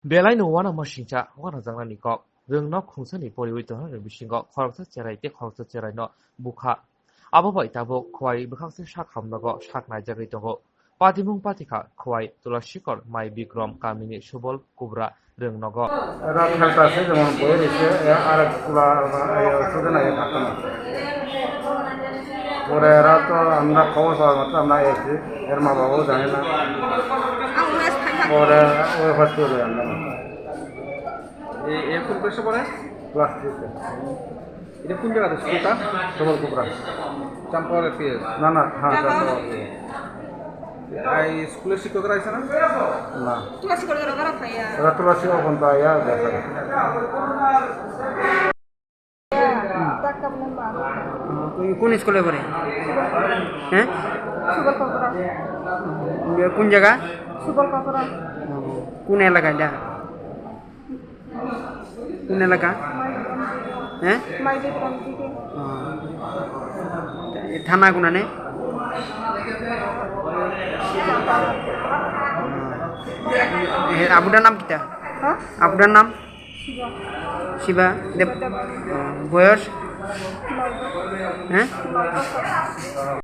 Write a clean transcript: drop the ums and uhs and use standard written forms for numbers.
Belai no wana masingcha wana jangnani kok rungno khungsani poriwito no bisingo khoroksa cherai te khoroksa cherai no bukha abo bai tabo khwai bukhangse sak hamnago sak naijagui tongo patimung patikha khwai tulasikor mai bikrom kamini subol kubra rungnogo এরা খেলতেছে যেমন বইয়ে দিচ্ছে আর একগুলা student আগে থাকতো না পরে এরা তো আমরা খবর পাওয়ার মাত্র আমরা এসেছি এর মা বাবাও জানে না পরে ওই হসপিটালে আমরা এ কোন ক্লাসে পড়ে? ক্লাস থ্রিতে এটা কোন জায়গাতে স্কুলটা? সবল কুবরা চাম্পাওয়ার পিএস। না না হ্যাঁ জানতে এই স্কুলের শিক্ষকরা আছে না? না এরা তুলাসী ওখান তো আয়া দেখা কোন স্কুলে পড়ে? হ্যাঁ, কোন জায়গা? কোন এলাকা এটা? কোন এলাকা? হ্যাঁ, থানা কোনানে? আবুটার নাম কিটা? আবুটার নাম শিবা দেব। বয়স? হ্যাঁ।